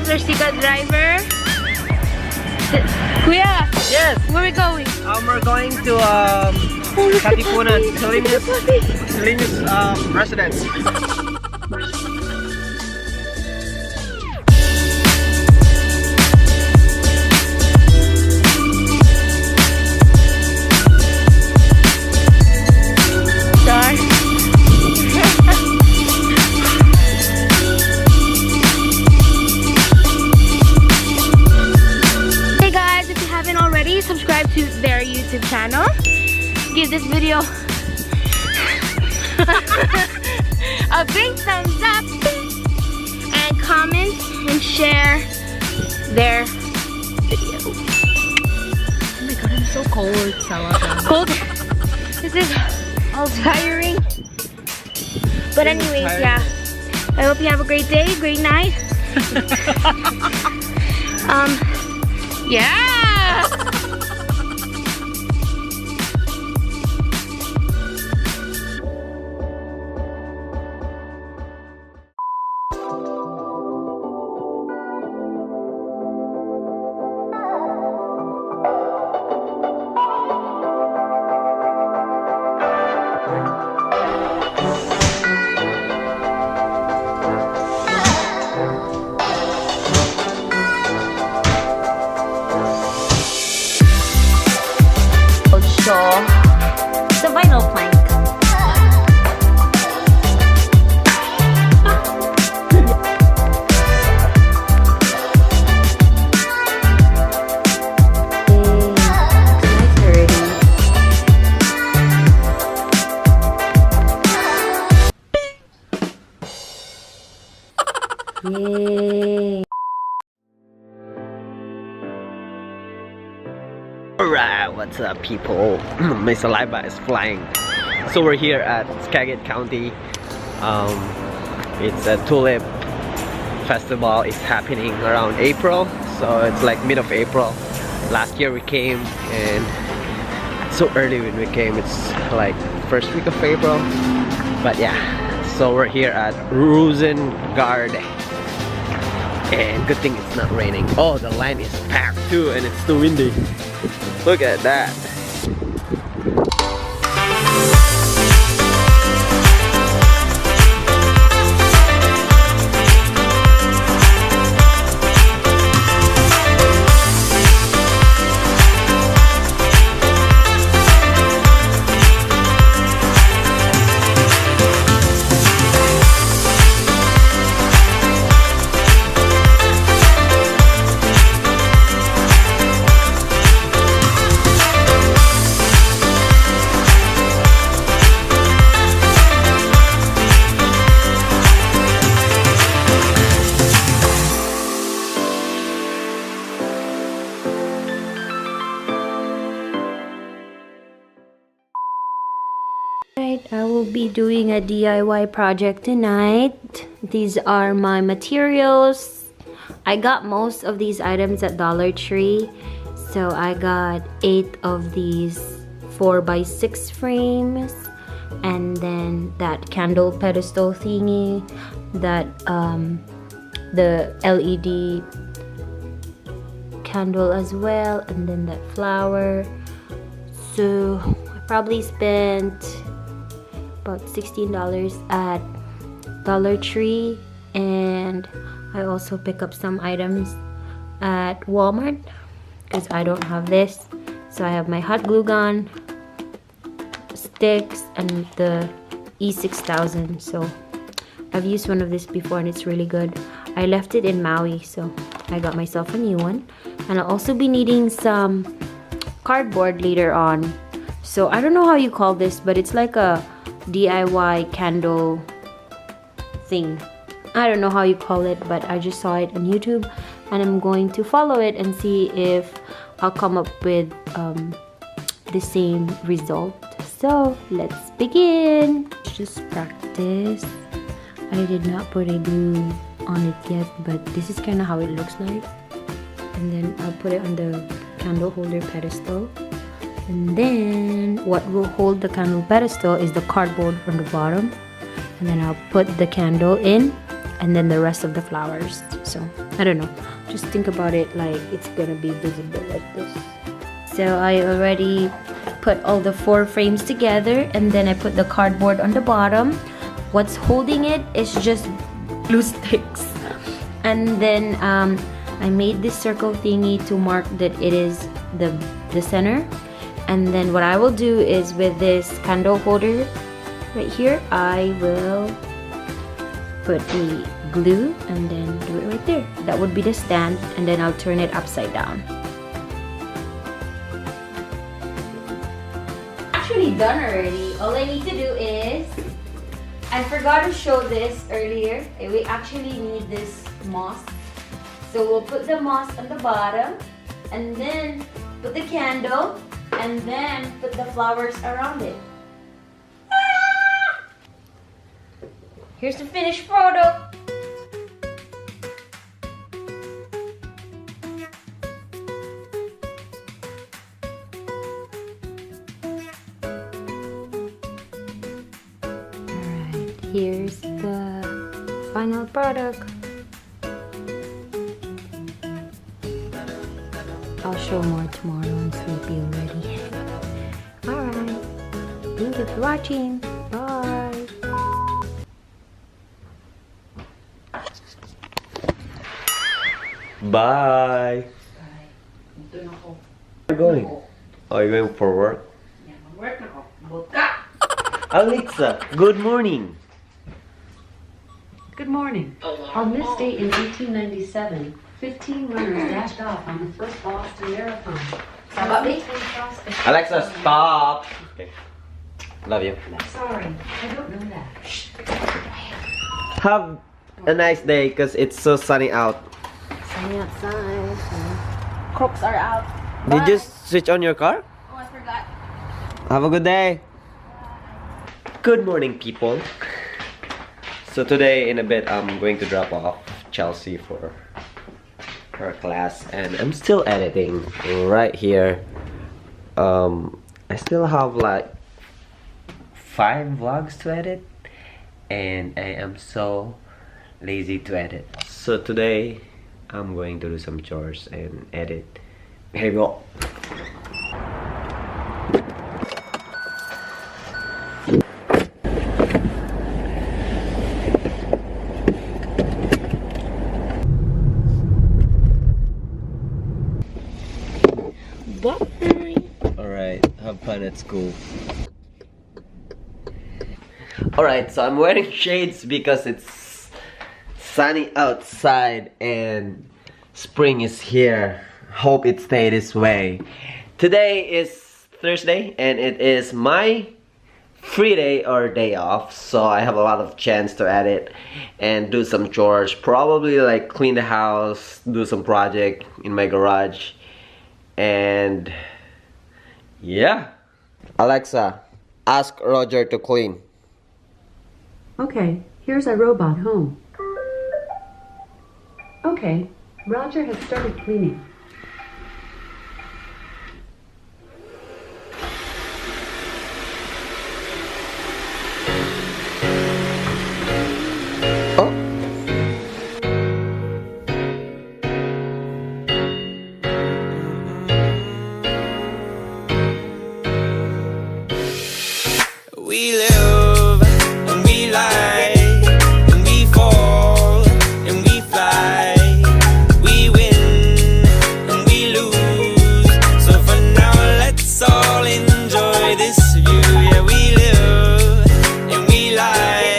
is our Sika driver. Kuya! Yes! Where are we going? We're going to Katipunan, Salinas residence. Subscribe to their YouTube channel. Give this video a big thumbs up and comment and share their video. Oh my god, I'm so cold. Cold? This is all tiring. But anyways, yeah. I hope you have a great day, great night. Yeah. It's a vinyl plank. Yay! Alright, what's up people? My saliva is flying. So we're here at Skagit County. It's a tulip festival. It's happening around April, so it's like mid of April. Last year we came and it's so early when we came. It's like first week of April. But yeah, so we're here at Rosengard. And good thing it's not raining. Oh, the line is packed too, and it's too windy. Look at that. I will be doing a DIY project tonight. These are my materials. I got most of these items at Dollar Tree. So I got 8 of these 4x6 frames. And then that candle pedestal thingy. That the LED candle as well. And then that flower. So I probably spent about $16 at Dollar Tree, and I also pick up some items at Walmart because I don't have this. So I have my hot glue gun, sticks, and the E6000. So I've used one of this before and it's really good. I left it in Maui, so I got myself a new one. And I'll also be needing some cardboard later on. So I don't know how you call this, but it's like a DIY candle thing. I don't know how you call it, but I just saw it on YouTube and I'm going to follow it and see if I'll come up with the same result. So let's begin. Just practice. I did not put a glue on it yet, but this is kind of how it looks like. And then I'll put it on the candle holder pedestal. And then what will hold the candle pedestal is the cardboard on the bottom. And then I'll put the candle in and then the rest of the flowers. So I don't know. Just think about it like it's gonna be visible like this. So I already put all the 4 frames together, and then I put the cardboard on the bottom. What's holding it is just glue sticks. And then I made this circle thingy to mark that it is the center. And then what I will do is with this candle holder right here, I will put the glue and then do it right there. That would be the stand, and then I'll turn it upside down. Actually done already. All I need to do is, I forgot to show this earlier. We actually need this moss. So we'll put the moss on the bottom, and then put the candle, and then put the flowers around it. Here's the finished product. Alright, here's the final product. I'll show more tomorrow. I'm sleepy already. Alright, thank you for watching. Bye. Bye. Where are you going? Are you going for work? Alexa, good morning. Good morning. On this date in 1897, 15 runners dashed off on the first Boston Marathon. How about me? Alexa, stop. Okay. Love you. Sorry, I don't know that. Have a nice day because it's so sunny out. Sunny outside. Crocs are out. Did you switch on your car? Oh, I forgot. Have a good day. Good morning, people. So today in a bit I'm going to drop off Chelsea for her class, and I'm still editing right here. I still have like 5 vlogs to edit, and I am so lazy to edit. So today I'm going to do some chores and edit. Here we go. Alright, have fun at school. Alright, so I'm wearing shades because it's sunny outside and spring is here. Hope it stays this way. Today is Thursday and it is my free day or day off, so I have a lot of chance to edit and do some chores. Probably like clean the house, do some project in my garage, and yeah. Alexa, ask Roger to clean. Okay, here's our robot home. Okay, Roger has started cleaning. We live and we lie and we fall and we fly. We win and we lose. So for now let's all enjoy this view. Yeah, we live and we lie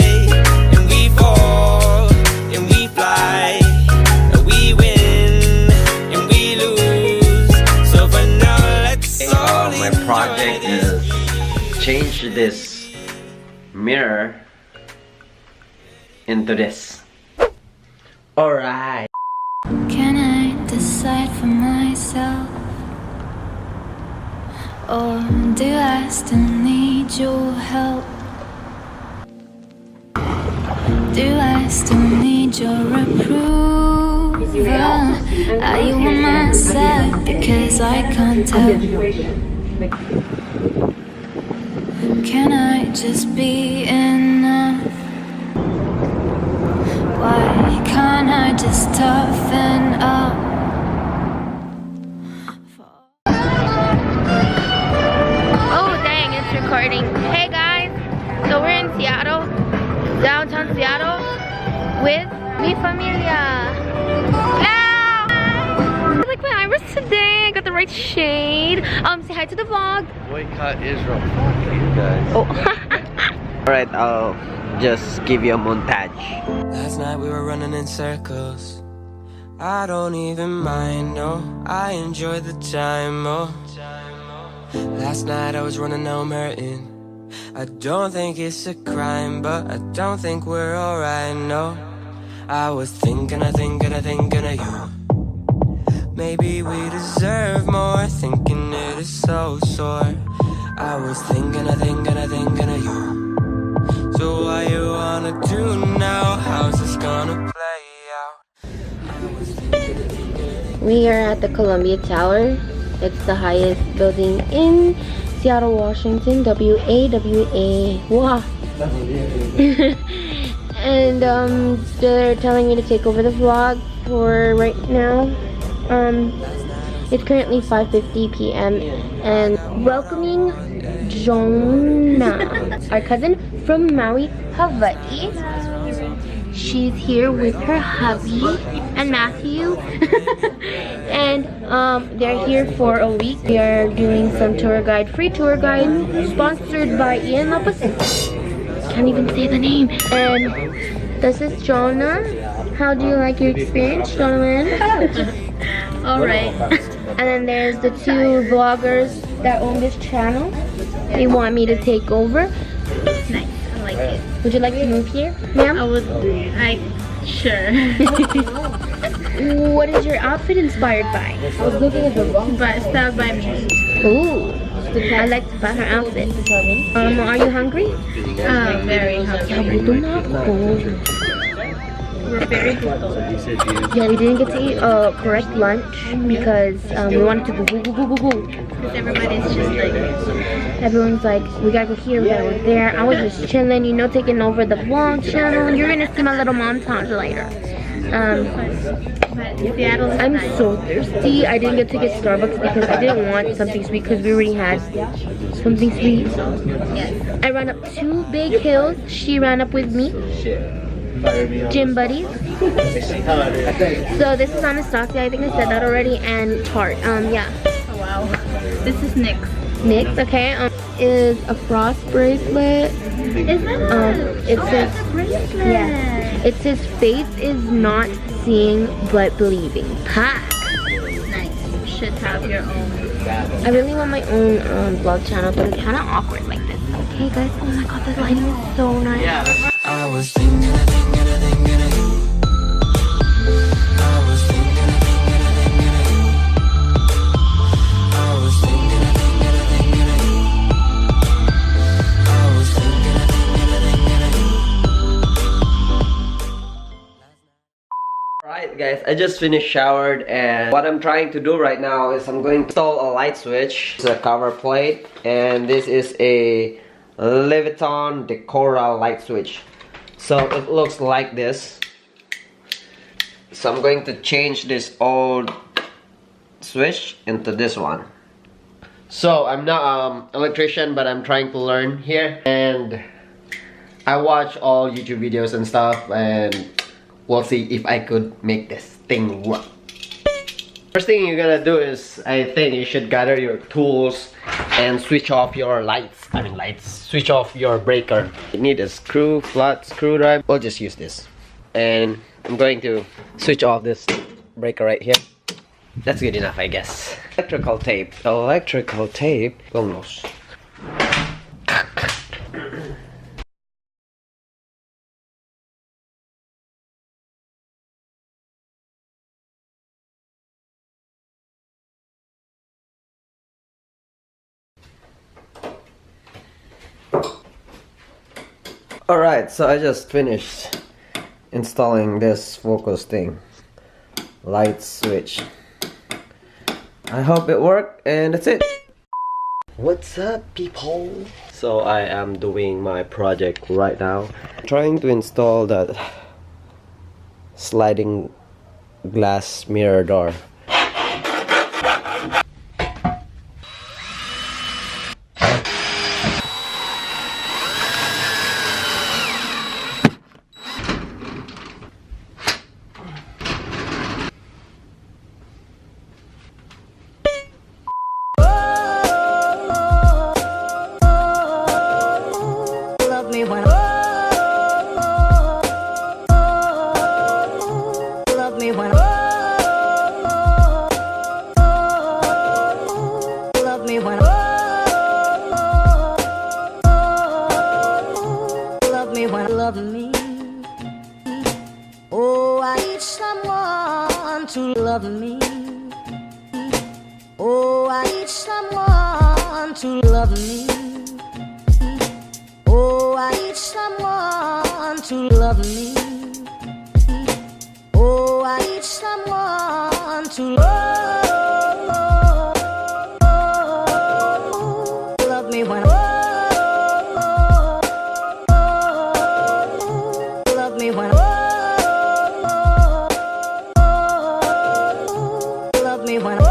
and we fall and we fly. We win and we lose. So for now let's all My enjoy project this is view. change this mirror into this. Alright. Can I decide for myself? Or do I still need your help? Do I still need your approval? Are you on my side? Because I can't tell. Can I just be enough? Why can't can I just toughen up? Oh dang, it's recording. Hey guys, so we're in Seattle, downtown Seattle, with mi familia. I like my iris today. I got the right shade. Say hi to the vlog. Boycott Israel. Fuck you guys. Oh. Alright, I'll just give you a montage. Last night we were running in circles. I don't even mind, no. I enjoy the time, oh. Last night I was running home hurting. I don't think it's a crime, but I don't think we're alright, no. I was thinking of you. Maybe we deserve more, thinking it is so sore. I was thinking of you. So what you wanna do now? How's this gonna play out? We are at the Columbia Tower. It's the highest building in Seattle, Washington. WAWA. Wow. And they're telling me to take over the vlog for right now. It's currently 5:50 p.m. and welcoming Jonah, our cousin from Maui, Hawaii. She's here with her hubby and Matthew. And they're here for a week. They are doing some free tour guide sponsored by Ian Lopez. Can't even say the name. And this is Jonah. How do you like your experience, Jonah? Alright. And then there's the two vloggers that own this channel. They want me to take over. Nice, I like it. Would you like to move here, ma'am? Sure. What is your outfit inspired by? I was looking at the vlog. But styled by me. Ooh, I like her outfit. Are you hungry? Very hungry. We're very good. Yeah, we didn't get to eat correct lunch because we wanted to go. Because everybody's just like... Everyone's like, we gotta go here, we gotta go there. I was just chilling, you know, taking over the vlog channel. You're gonna see my little montage later. I'm so thirsty. I didn't get to get Starbucks because I didn't want something sweet because we already had something sweet. Yes. I ran up 2 big hills. She ran up with me. Gym buddies. So this is Anastasia, I think I said that already, and Tart. Yeah. Oh wow. This is Nick's. Nick's, okay. Is a frost bracelet. Is that it says a bracelet? Yeah. It says faith is not seeing but believing. Ha! Nice. You should have your own. I really want my own vlog channel, but it's kind of awkward like this. Okay, guys. Oh my god, this lighting is so nice. Yeah. I was thinking of you. I was thinking of you. I was thinking of you. I was thinking of you. Alright guys, I just finished showered, and what I'm trying to do right now is I'm going to install a light switch. It's a cover plate, and this is a Leviton Decora light switch. So it looks like this. So I'm going to change this old switch into this one. So I'm not an electrician, but I'm trying to learn here, and I watch all YouTube videos and stuff, and we'll see if I could make this thing work. First thing you're gonna do is, I think you should gather your tools and switch off your lights. Switch off your breaker. You need a flat screwdriver. We'll just use this. And I'm going to switch off this breaker right here. That's good enough, I guess. Electrical tape. Vamos. Alright, so I just finished installing this focus thing. Light switch. I hope it worked, and that's it. What's up, people? So I am doing my project right now. Trying to install that sliding glass mirror door. Love me. Oh, I need someone to love me. Oh, I need someone to love me. Oh, I need someone to love me. Oh, I need someone to love me when love me when